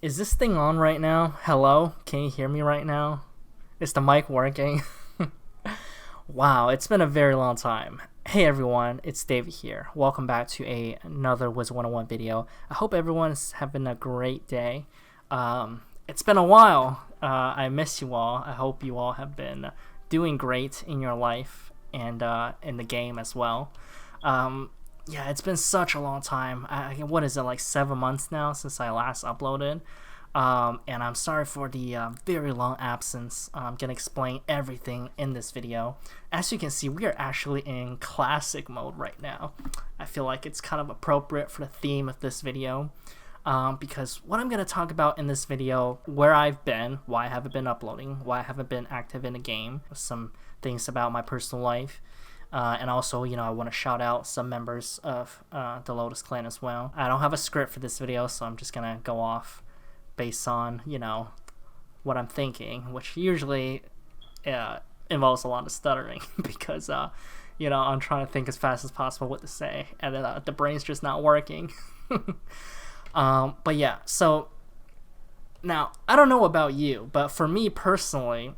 Is this thing on right now? Hello? Can you hear me right now? Is the mic working? Wow, it's been a very long time. Hey everyone, it's David here. Welcome back to another Wizard101 video. I hope everyone's having a great day. It's been a while. I miss you all. I hope you all have been doing great in your life and in the game as well. Yeah, it's been such a long time. What is it, like 7 months now since I last uploaded? And I'm sorry for the very long absence. I'm gonna explain everything in this video. As you can see, we are actually in classic mode right now. I feel like it's kind of appropriate for the theme of this video, because what I'm gonna talk about in this video, where I've been, why I haven't been uploading, why I haven't been active in the game, some things about my personal life. And also, I want to shout out some members of the Lotus clan as well. I don't have a script for this video, so I'm just going to go off based on, what I'm thinking, which usually involves a lot of stuttering because, I'm trying to think as fast as possible what to say, and the brain's just not working. But yeah, so now, I don't know about you, but for me personally,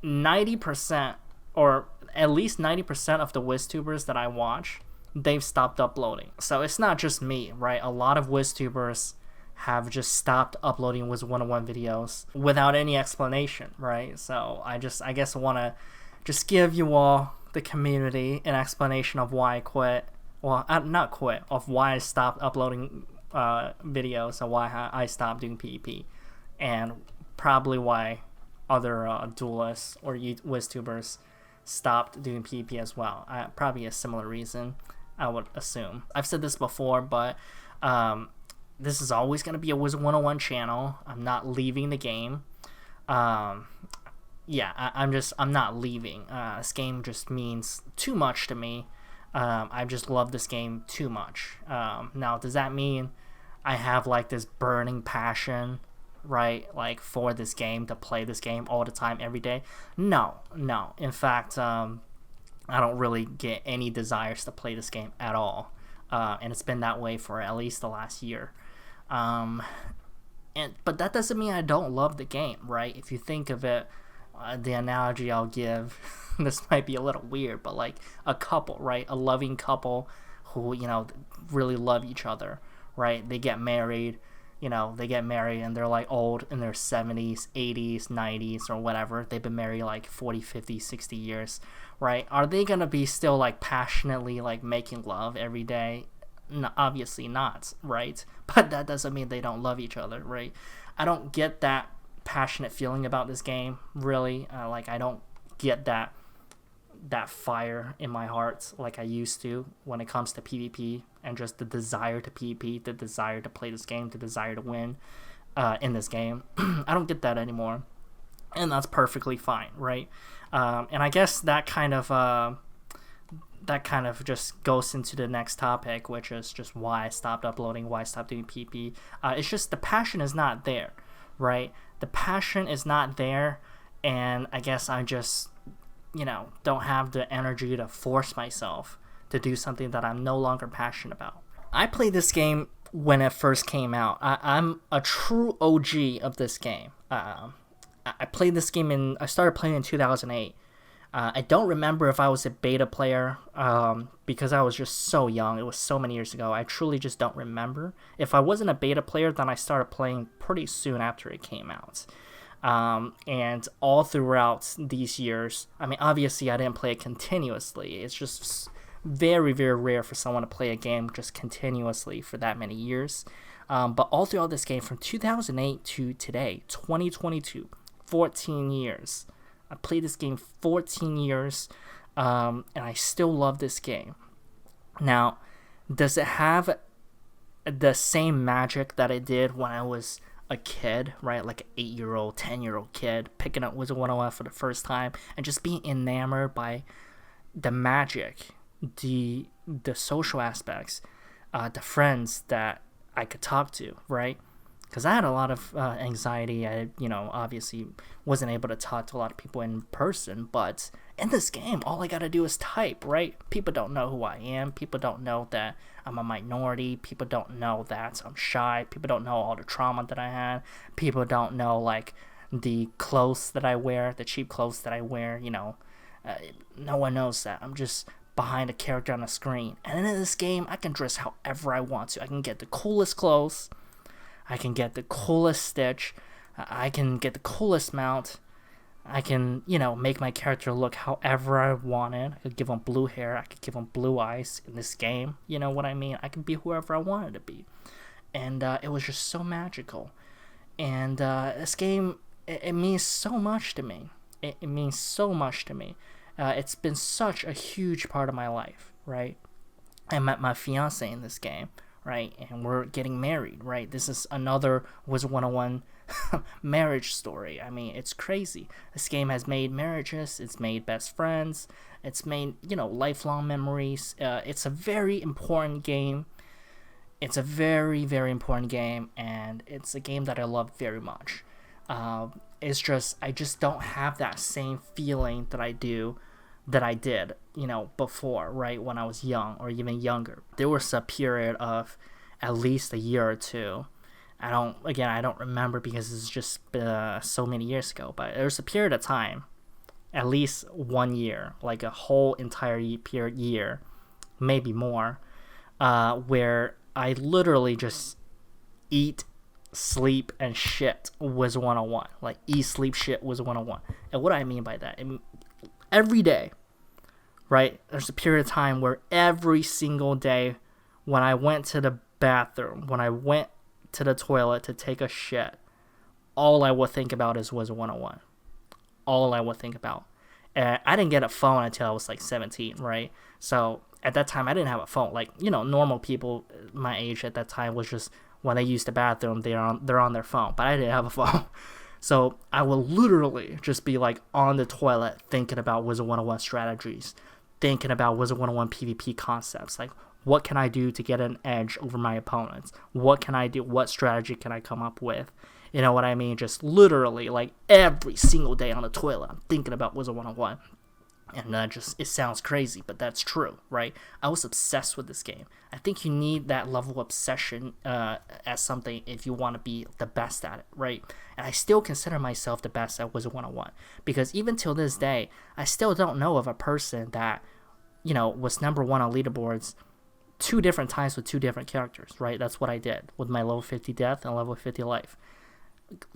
90% or at least 90% of the WizTubers that I watch, they've stopped uploading. So it's not just me, right? A lot of WizTubers have just stopped uploading Wizard101 videos without any explanation, right? So I guess I want to just give you all, the community, an explanation of why I quit. Well, not quit, of why I stopped uploading videos and why I stopped doing PvP. And probably why other duelists or WizTubers stopped doing PvP as well. Probably a similar reason, I would assume. I've said this before, but this is always going to be a Wizard101 channel. I'm not leaving the game. I'm not leaving. This game just means too much to me. I just love this game too much. Now, does that mean I have like this burning passion, right, like for this game, to play this game all the time, every day? No. In fact, I don't really get any desires to play this game at all, and it's been that way for at least the last year. But that doesn't mean I don't love the game, right? If you think of it, the analogy I'll give, this might be a little weird, but like a couple, right? A loving couple who, really love each other, right? They get married. And they're like old, in their 70s, 80s, 90s, or whatever. They've been married like 40, 50, 60 years, right? Are they going to be still like passionately like making love every day? No, obviously not, right? But that doesn't mean they don't love each other, right? I don't get that passionate feeling about this game, really. I don't get that fire in my heart like I used to when it comes to PvP, and just the desire to PvP, the desire to play this game, the desire to win in this game. I don't get that anymore, and that's perfectly fine, right? And I guess that kind of just goes into the next topic, which is just why I stopped uploading, why I stopped doing PvP. It's just the passion is not there, right? The passion is not there, and I guess I just don't have the energy to force myself to do something that I'm no longer passionate about. I played this game when it first came out. I'm a true OG of this game. I played this game I started playing in 2008. I don't remember if I was a beta player, because I was just so young. It was so many years ago. I truly just don't remember. If I wasn't a beta player, then I started playing pretty soon after it came out. And all throughout these years, I mean, obviously I didn't play it continuously. It's just very, very rare for someone to play a game just continuously for that many years. But all throughout this game, from 2008 to today, 2022, 14 years. I played this game 14 years, and I still love this game. Now, does it have the same magic that it did when I was a kid, right? Like an 8-year-old, 10-year-old kid picking up Wizard101 for the first time and just being enamored by the magic, the social aspects, the friends that I could talk to, right? because I had a lot of anxiety. I, obviously wasn't able to talk to a lot of people in person, but in this game, all I gotta do is type, right? People don't know who I am. People don't know that I'm a minority. People don't know that I'm shy. People don't know all the trauma that I had. People don't know, like, the clothes that I wear, the cheap clothes that I wear, no one knows that. I'm just behind a character on a screen. And in this game, I can dress however I want to. I can get the coolest clothes. I can get the coolest stitch. I can get the coolest mount. I can, make my character look however I wanted. I could give him blue hair. I could give him blue eyes in this game. You know what I mean? I can be whoever I wanted to be. And it was just so magical. And this game, it means so much to me. It means so much to me. It's been such a huge part of my life, right? I met my fiance in this game, right? And we're getting married, right? This is another Wizard101 marriage story. I mean, it's crazy. This game has made marriages. It's made best friends. It's made, lifelong memories. It's a very important game. It's a very, very important game, and it's a game that I love very much. It's just, I just don't have that same feeling that I did, before, right, when I was young or even younger. There was a period of at least a year or two. I don't remember because it's just so many years ago, but there was a period of time, at least 1 year, like a whole entire year, maybe more, where I literally just eat, sleep, and shit Wizard101. Like, eat, sleep, shit Wizard101. And what I mean by that, every day, right, there's a period of time where every single day when I went to the bathroom, when I went to the toilet to take a shit, all I would think about is Wizard101. All I would think about. And I didn't get a phone until I was like 17, right? So at that time, I didn't have a phone. Like, normal people my age at that time was just, when they use the bathroom, they're on their phone. But I didn't have a phone. So I will literally just be like on the toilet thinking about Wizard101 strategies, thinking about Wizard101 PvP concepts. Like, what can I do to get an edge over my opponents? What can I do? What strategy can I come up with? You know what I mean? Just literally, like, every single day on the toilet, I'm thinking about Wizard101. And it sounds crazy, but that's true, right? I was obsessed with this game. I think you need that level of obsession as something if you want to be the best at it, right? And I still consider myself the best at Wizard101. Because even till this day, I still don't know of a person that, was number one on leaderboards 2 different times with 2 different characters, right? That's what I did with my level 50 Death and level 50 Life.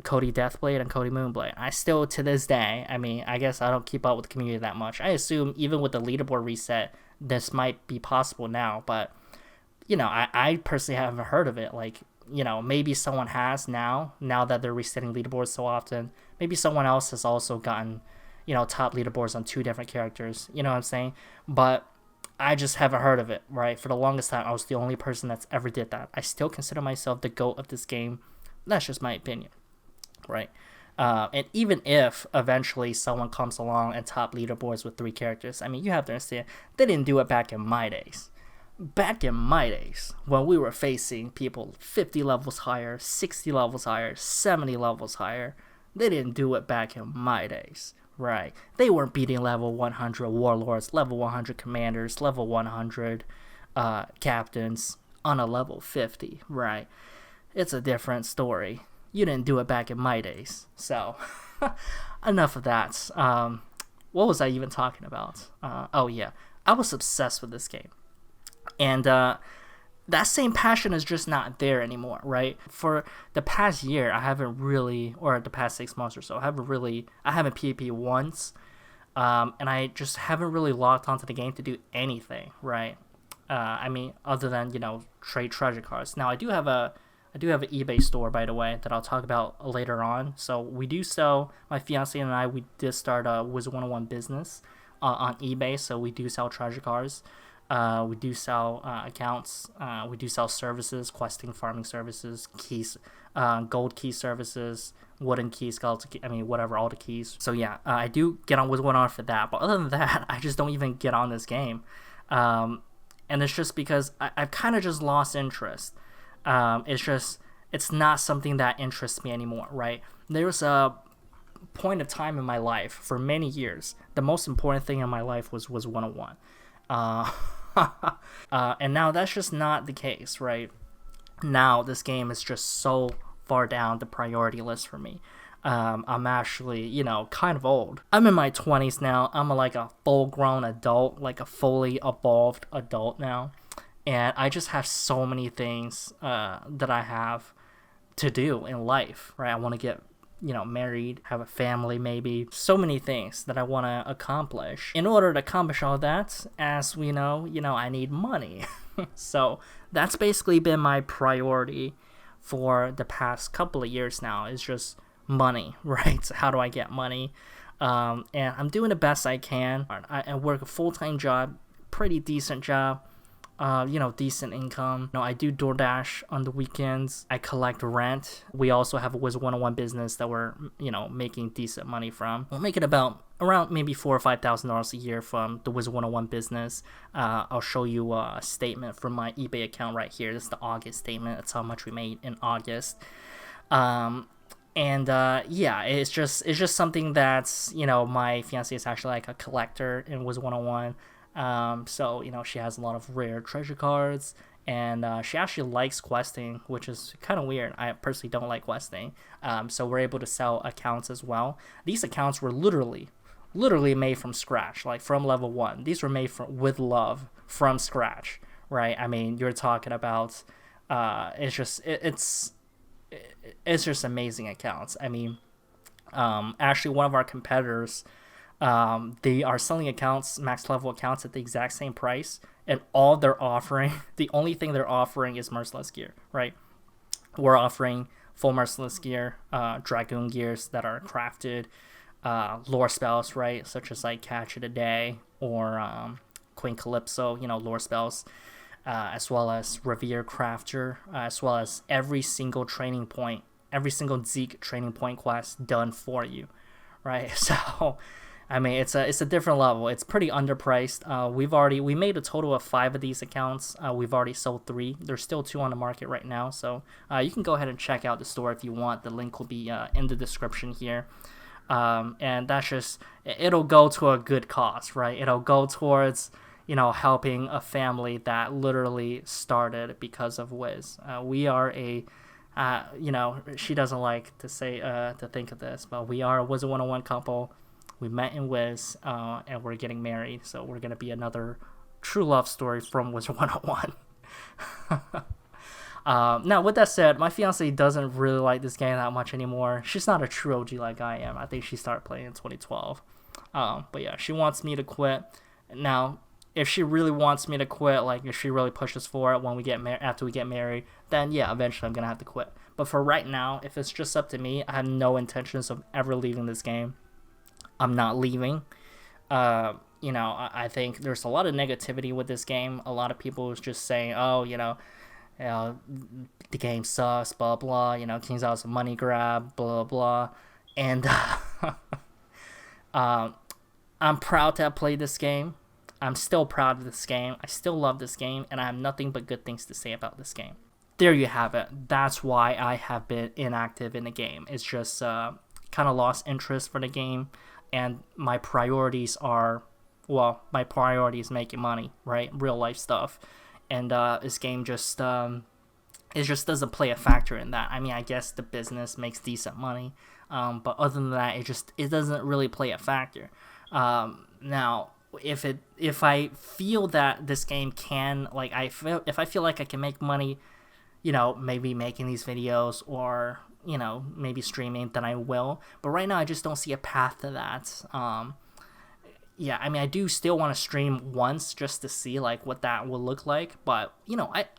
Cody Deathblade and Cody Moonblade. I still, to this day, I guess I don't keep up with the community that much. I assume even with the leaderboard reset, this might be possible now, but, I personally haven't heard of it. Like, maybe someone has now that they're resetting leaderboards so often. Maybe someone else has also gotten, top leaderboards on 2 different characters. You know what I'm saying? But I just haven't heard of it, right? For the longest time, I was the only person that's ever did that. I still consider myself the GOAT of this game. That's just my opinion. Right, and even if eventually someone comes along and top leaderboards with 3 characters, you have to understand, they didn't do it back in my days. Back in my days, when we were facing people 50 levels higher, 60 levels higher, 70 levels higher, they didn't do it back in my days, right? They weren't beating level 100 warlords, level 100 commanders, level 100 captains on a level 50, right? It's a different story. You didn't do it back in my days. So, enough of that. What was I even talking about? Oh, yeah. I was obsessed with this game. And that same passion is just not there anymore, right? For the past year, I haven't really, or the past 6 months or so, I haven't PvP once. And I just haven't really logged onto the game to do anything, right? Other than, trade treasure cards. Now, I do have an eBay store, by the way, that I'll talk about later on. So we do sell, my fiance and I, we did start a Wizard101 business on eBay. So we do sell treasure cards. We do sell accounts. We do sell services, questing, farming services, keys, gold key services, wooden keys, skeleton key, whatever, all the keys. So yeah, I do get on Wizard101 for that. But other than that, I just don't even get on this game. And it's just because I've kind of just lost interest. It's just it's not something that interests me anymore, right? There's a point of time in my life for many years. The most important thing in my life was 101. And now that's just not the case, right? Now this game is just so far down the priority list for me. I'm actually, kind of old. I'm in my 20s now. I'm like a full-grown adult, like a fully evolved adult now. And I just have so many things that I have to do in life, right? I want to get, married, have a family maybe. So many things that I want to accomplish. In order to accomplish all that, as we know, I need money. So that's basically been my priority for the past couple of years now, is just money, right? So how do I get money? And I'm doing the best I can. I work a full-time job, pretty decent job. Decent income. I do DoorDash on the weekends. I collect rent. We also have a Wizard101 business that we're, making decent money from. We're making around maybe $4,000 or $5,000 a year from the Wizard101 business. I'll show you a statement from my eBay account right here. This is the August statement. That's how much we made in August. It's just something that's, my fiance is actually like a collector in Wizard101. So she has a lot of rare treasure cards, and she actually likes questing, which is kind of weird. I personally don't like questing. So we're able to sell accounts as well. These accounts were literally made from scratch, like from level 1. These were made with love from scratch, right? I mean, you're talking about it's just amazing accounts. I mean, actually one of our competitors, they are selling accounts, max level accounts, at the exact same price, and all they're offering, the only thing they're offering is merciless gear, right? We're offering full merciless gear, dragoon gears that are crafted, lore spells, right, such as like Catch of the Day or Queen Calypso, lore spells, as well as Revere Crafter, as well as every single Zeke training point quest done for you, right? So I mean, it's a different level. It's pretty underpriced. We made a total of 5 of these accounts. We've already sold 3. There's still 2 on the market right now. So you can go ahead and check out the store if you want. The link will be in the description here. And that's just, it'll go to a good cause, right? It'll go towards, helping a family that literally started because of Wiz. We are she doesn't like to say, to think of this, but we are a Wizard101 couple. We met in Wiz, and we're getting married, so we're going to be another true love story from Wizard101. Now, with that said, my fiance doesn't really like this game that much anymore. She's not a true OG like I am. I think she started playing in 2012. But yeah, she wants me to quit. Now, if she really wants me to quit, like if she really pushes for it when we get after we get married, then yeah, eventually I'm going to have to quit. But for right now, if it's just up to me, I have no intentions of ever leaving this game. I'm not leaving. I think there's a lot of negativity with this game. A lot of people is just saying, the game sucks, blah, blah, King's Out's a money grab, blah, blah. And I'm proud to have played this game. I'm still proud of this game. I still love this game, and I have nothing but good things to say about this game. There you have it. That's why I have been inactive in the game. It's just kind of lost interest for the game. And my priorities is making money, right? Real life stuff. And this game just it just doesn't play a factor in that. I mean, I guess the business makes decent money, but other than that, it doesn't really play a factor. Now, if I feel that this game can, like, if I feel like I can make money, maybe making these videos or maybe streaming, then I will. But right now, I just don't see a path to that. Yeah, I mean, I do still want to stream once just to see like what that will look like. But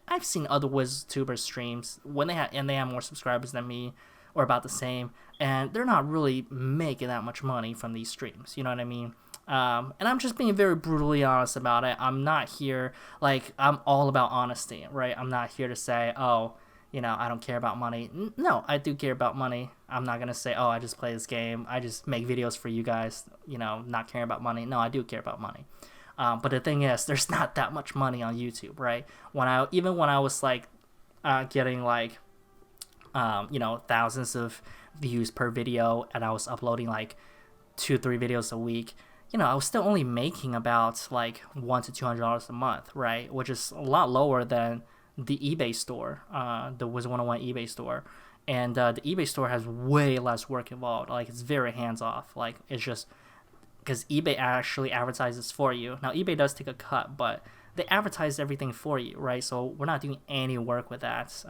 I've seen other WizTubers streams when they have more subscribers than me, or about the same, and they're not really making that much money from these streams. You know what I mean? And I'm just being very brutally honest about it. I'm not here, like, I'm all about honesty, right? I'm not here to say, oh, I don't care about money. No, I do care about money. I'm not going to say, oh, I just play this game, I just make videos for you guys, not caring about money. No, I do care about money. But the thing is, there's not that much money on YouTube, right? When I was like getting like thousands of views per video, and I was uploading like 2-3 videos a week, I was still only making about like $100 to $200 a month, right? Which is a lot lower than the eBay store, the Wizard101 eBay store. And the eBay store has way less work involved. Like, it's very hands-off. Like, it's just because eBay actually advertises for you. Now, eBay does take a cut, but they advertise everything for you, right? So we're not doing any work with that.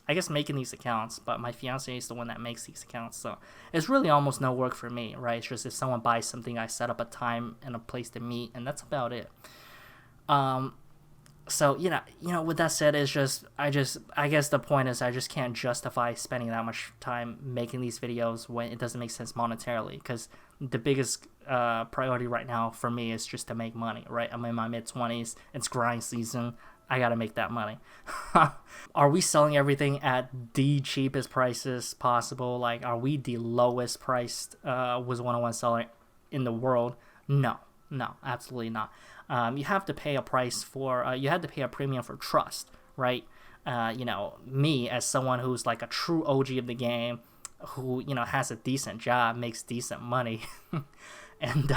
I guess making these accounts, but my fiance is the one that makes these accounts. So it's really almost no work for me, right? It's just if someone buys something, I set up a time and a place to meet, and that's about it. So, with that said, it's just, I guess the point is I just can't justify spending that much time making these videos when it doesn't make sense monetarily, because the biggest priority right now for me is just to make money, right? I'm in my mid-20s, it's grind season, I gotta make that money. Are we selling everything at the cheapest prices possible? Like, are we the lowest priced Wizard101 seller in the world? No, absolutely not. You have to pay a price for, you have to pay a premium for trust, right? Me as someone who's like a true OG of the game, who, has a decent job, makes decent money, and,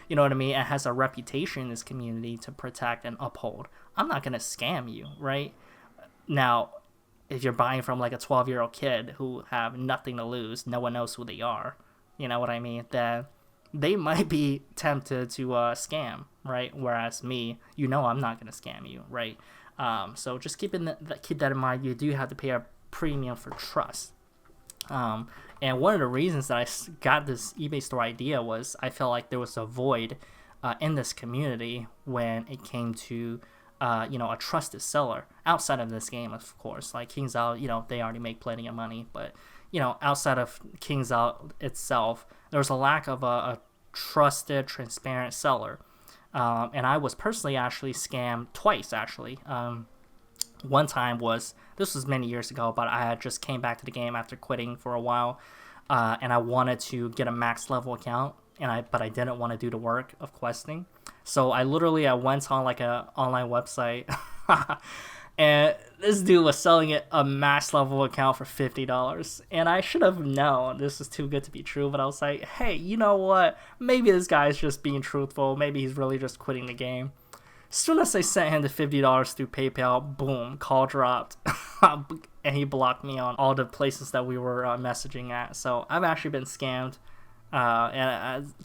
you know what I mean, and has a reputation in this community to protect and uphold. I'm not going to scam you, right? Now, if you're buying from like a 12-year-old kid who have nothing to lose, no one knows who they are, you know what I mean, then they might be tempted to scam, right? Whereas me, I'm not going to scam you, right? So just keep that in mind. You do have to pay a premium for trust. And one of the reasons that I got this eBay store idea was I felt like there was a void in this community when it came to a trusted seller outside of this game, of course. Like KingsOut, they already make plenty of money, but outside of KingsOut itself, there was a lack of a trusted, transparent seller. And I was personally actually scammed twice, actually. One time this was many years ago, but I had just came back to the game after quitting for a while, and I wanted to get a max level account, but I didn't want to do the work of questing. So I went on like a online website, and this dude was selling it a max level account for $50, and I should have known this was too good to be true. But I was like, hey, you know what? Maybe this guy's just being truthful. Maybe he's really just quitting the game. As soon as I sent him the $50 through PayPal, boom, call dropped, and he blocked me on all the places that we were messaging at. So I've actually been scammed.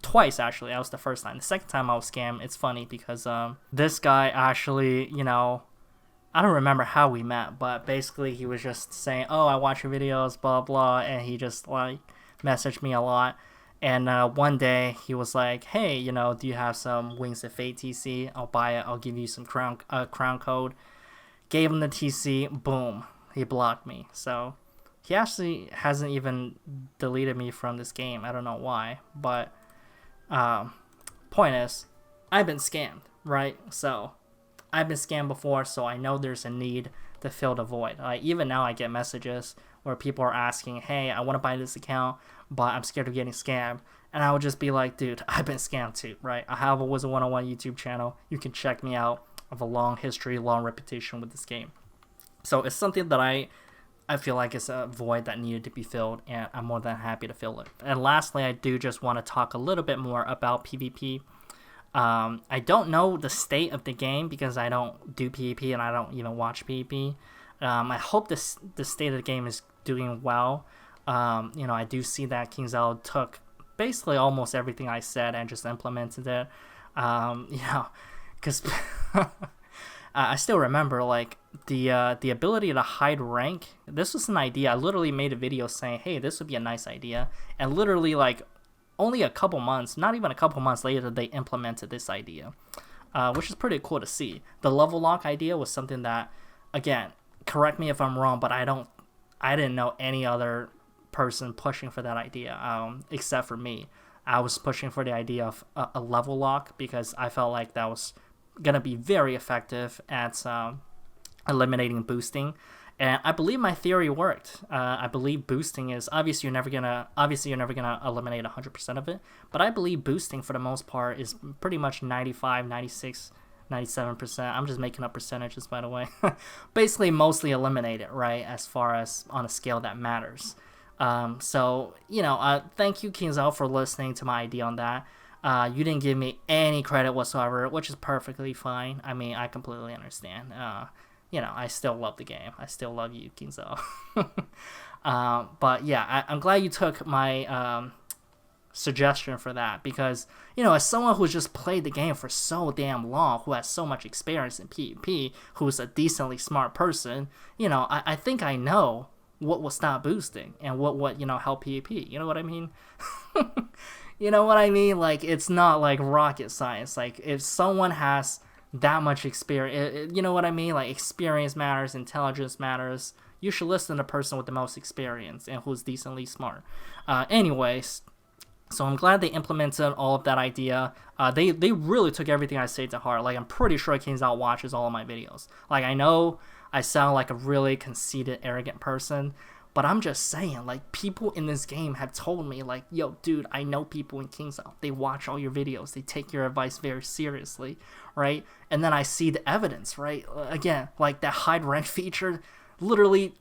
Twice, actually. That was the first time. The second time I was scammed, it's funny because this guy actually, I don't remember how we met, but basically he was just saying, oh, I watch your videos, blah, blah, and he just like messaged me a lot. And one day he was like, hey, do you have some Wings of Fate TC? I'll buy it. I'll give you some crown code. Gave him the TC. Boom. He blocked me. So he actually hasn't even deleted me from this game. I don't know why. But point is, I've been scammed, right? So I've been scammed before, so I know there's a need to fill the void. Even now I get messages where people are asking, hey, I want to buy this account, but I'm scared of getting scammed. And I would just be like, dude, I've been scammed too, right? I have a Wizard101 YouTube channel. You can check me out. I have a long history, long reputation with this game. So it's something that I feel like is a void that needed to be filled, and I'm more than happy to fill it. And lastly, I do just want to talk a little bit more about PvP. I don't know the state of the game because I don't do PvP and I don't even watch PvP. I hope the state of the game is doing well. I do see that KingsOut took basically almost everything I said and just implemented it. Because I still remember like the ability to hide rank. This was an idea. I literally made a video saying, hey, this would be a nice idea, and literally like only a couple months, not even a couple months later, they implemented this idea, which is pretty cool to see. The level lock idea was something that, again, correct me if I'm wrong, but I didn't know any other person pushing for that idea except for me. I was pushing for the idea of a level lock because I felt like that was gonna be very effective at eliminating boosting, and I believe my theory worked. I believe boosting is obviously you're never gonna eliminate 100% of it, but I believe boosting for the most part is pretty much 95, 96, 97%. I'm just making up percentages, by the way. Basically, mostly eliminated, right? As far as on a scale that matters. So, thank you, Kinzel, for listening to my idea on that. You didn't give me any credit whatsoever, which is perfectly fine. I mean, I completely understand. I still love the game. I still love you, Kinzel. But yeah, I'm glad you took my suggestion for that, because as someone who's just played the game for so damn long, who has so much experience in PvP, who's a decently smart person, I think I know what will stop boosting and what help PvP. You know what I mean? You know what I mean? Like, it's not like rocket science. Like, if someone has that much experience, you know what I mean? Like, experience matters, intelligence matters. You should listen to the person with the most experience and who's decently smart. Anyways, so I'm glad they implemented all of that idea. They really took everything I say to heart. Like, I'm pretty sure Kings Out watches all of my videos. Like, I know I sound like a really conceited, arrogant person, but I'm just saying, like, people in this game have told me, like, yo, dude, I know people in Kings Out. They watch all your videos. They take your advice very seriously, right? And then I see the evidence, right? Again, like that hide rank feature, literally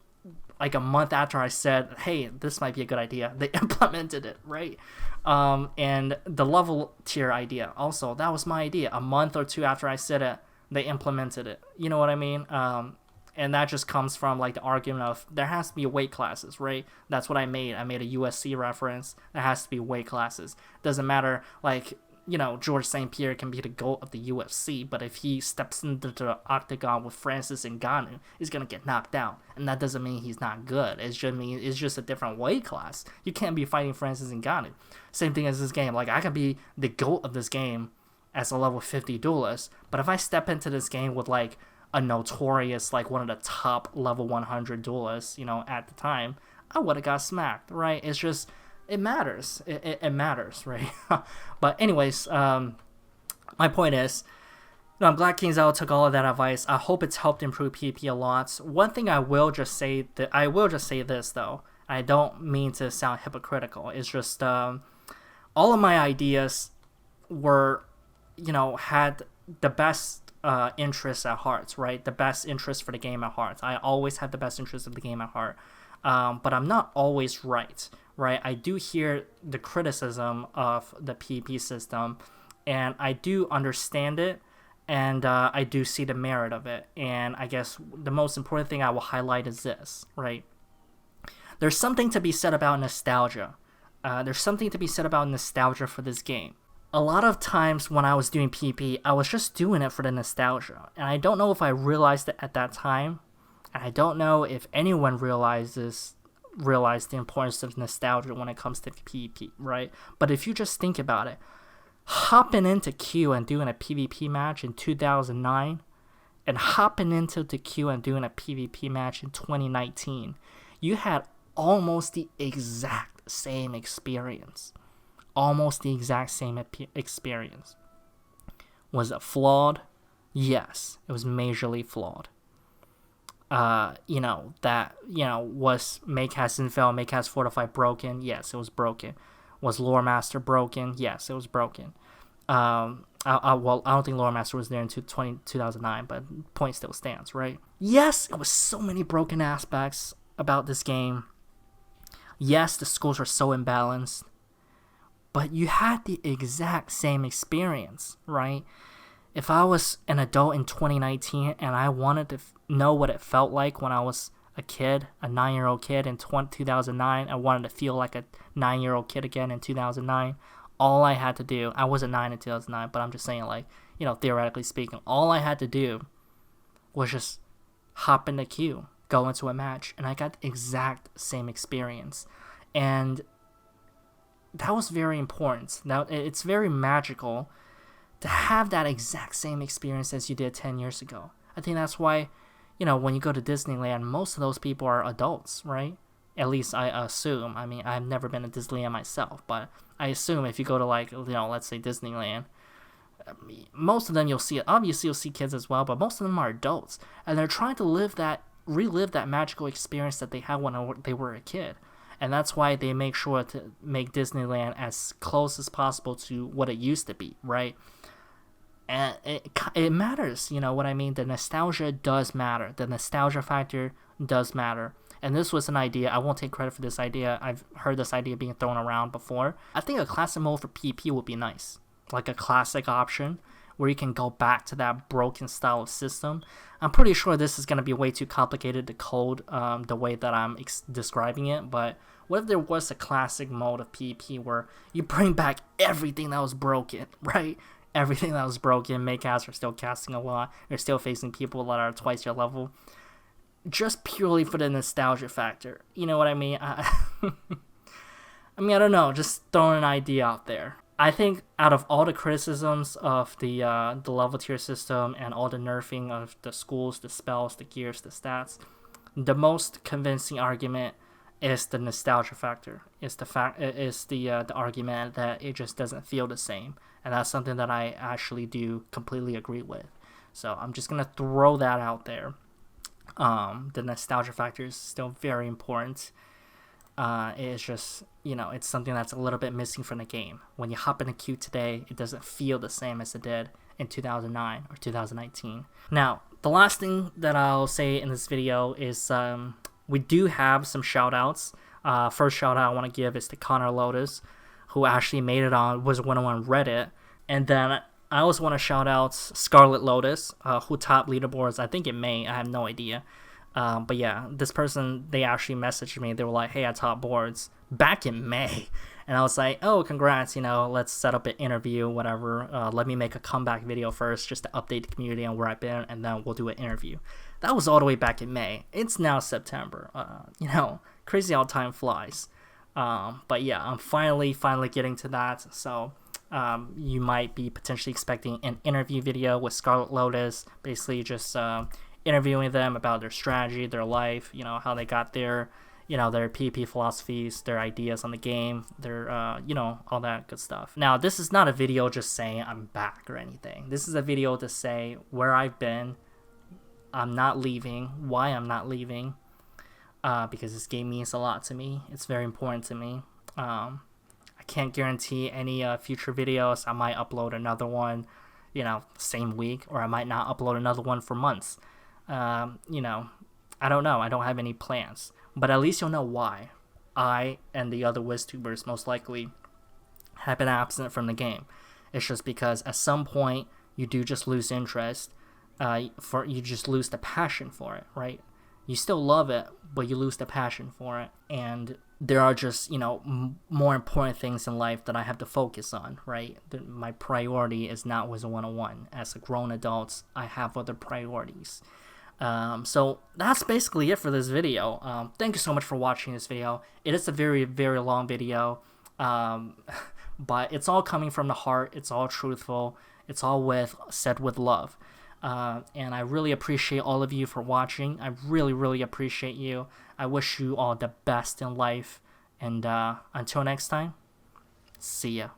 like a month after I said, hey, this might be a good idea, they implemented it, right? And the level tier idea, also, that was my idea. A month or two after I said it, they implemented it. You know what I mean? And that just comes from like the argument of there has to be weight classes, right? That's what I made. I made a USC reference. There has to be weight classes. Doesn't matter, like, George St. Pierre can be the GOAT of the UFC, but if he steps into the octagon with Francis Ngannou, he's gonna get knocked out. And that doesn't mean he's not good. It's just a different weight class. You can't be fighting Francis Ngannou. Same thing as this game. Like, I could be the GOAT of this game as a level 50 duelist, but if I step into this game with like a notorious, like one of the top level 100 duelists, at the time, I would have got smacked, right? It's just, it matters. It matters, right? But anyways, my point is, I'm glad Kings Out took all of that advice. I hope it's helped improve PvP a lot. One thing I will just say this though. I don't mean to sound hypocritical. It's just all of my ideas were, had the best interests at heart, right? The best interest for the game at heart. I always have the best interest of the game at heart. But I'm not always right? I do hear the criticism of the PvP system, and I do understand it, and I do see the merit of it. And I guess the most important thing I will highlight is this, right? There's something to be said about nostalgia. There's something to be said about nostalgia for this game. A lot of times when I was doing PvP, I was just doing it for the nostalgia. And I don't know if I realized it at that time. And I don't know if anyone realized the importance of nostalgia when it comes to PvP, right? But if you just think about it, hopping into queue and doing a PvP match in 2009 and hopping into the queue and doing a PvP match in 2019, you had almost the exact same experience. Almost the exact same experience. Was it flawed? Yes, it was majorly flawed. Was Maycast Infill, Maycast Fortified broken? Yes, it was broken. Was Lore Master broken? Yes, it was broken. I don't think Lore Master was there in 2009, but point still stands, right? Yes, it was so many broken aspects about this game. Yes, the scores were so imbalanced. But you had the exact same experience, right? If I was an adult in 2019 and I wanted to know what it felt like when I was a kid, a 9-year-old kid in 2009, I wanted to feel like a 9-year-old kid again in 2009, all I had to do, I wasn't 9 in 2009, but I'm just saying, like, theoretically speaking, all I had to do was just hop in the queue, go into a match, and I got the exact same experience. And that was very important. Now, it's very magical to have that exact same experience as you did 10 years ago. I think that's why, when you go to Disneyland, most of those people are adults, right? At least I assume. I mean, I've never been to Disneyland myself, but I assume if you go to, like, let's say Disneyland, most of them obviously you'll see kids as well, but most of them are adults. And they're trying to relive that magical experience that they had when they were a kid. And that's why they make sure to make Disneyland as close as possible to what it used to be, right? And it matters, you know what I mean? The nostalgia does matter. The nostalgia factor does matter. And this was an idea. I won't take credit for this idea. I've heard this idea being thrown around before. I think a classic mode for PvP would be nice. Like a classic option where you can go back to that broken style of system. I'm pretty sure this is going to be way too complicated to code the way that I'm describing it. But what if there was a classic mode of PvP where you bring back everything that was broken, right? Everything that was broken. Maycasts are still casting a lot. They're still facing people that are twice your level. Just purely for the nostalgia factor. You know what I mean? I mean, I don't know. Just throwing an idea out there. I think out of all the criticisms of the level tier system and all the nerfing of the schools, the spells, the gears, the stats, the most convincing argument is the nostalgia factor. Is the argument that it just doesn't feel the same. And that's something that I actually do completely agree with. So I'm just going to throw that out there. The nostalgia factor is still very important. It's just, you know, it's something that's a little bit missing from the game. When you hop in a queue today, it doesn't feel the same as it did in 2009 or 2019. Now, the last thing that I'll say in this video is we do have some shout outs. First shout out I want to give is to Connor Lotus, who actually made it on Wizard101 Reddit. And then I also want to shout out Scarlet Lotus, who topped leaderboards, I think in May, I have no idea. But yeah, this person, they actually messaged me, they were like, hey, I topped boards back in May. And I was like, oh, congrats, you know, let's set up an interview, whatever. Let me make a comeback video first just to update the community on where I've been, and then we'll do an interview. That was all the way back in May. It's now September. You know, crazy how time flies. But yeah, I'm finally getting to that. So you might be potentially expecting an interview video with Scarlet Lotus, basically just interviewing them about their strategy, their life, you know, how they got there, you know, their PvP philosophies, their ideas on the game, their, you know, all that good stuff. Now, this is not a video just saying I'm back or anything. This is a video to say where I've been, I'm not leaving, why I'm not leaving, because this game means a lot to me. It's very important to me. I can't guarantee any future videos. I might upload another one, you know, same week, or I might not upload another one for months. You know, I don't know. I don't have any plans. But at least you'll know why I and the other WizTubers most likely have been absent from the game. It's just because at some point you do just lose interest. You just lose the passion for it, right? You still love it, but you lose the passion for it. And there are just, you know, more important things in life that I have to focus on, right? My priority is not Wizard101. As a grown adult, I have other priorities. So that's basically it for this video. Thank you so much for watching this video. It is a very, very long video, but it's all coming from the heart. It's all truthful. It's all said with love. And I really appreciate all of you for watching. I really, really appreciate you. I wish you all the best in life. And until next time, see ya.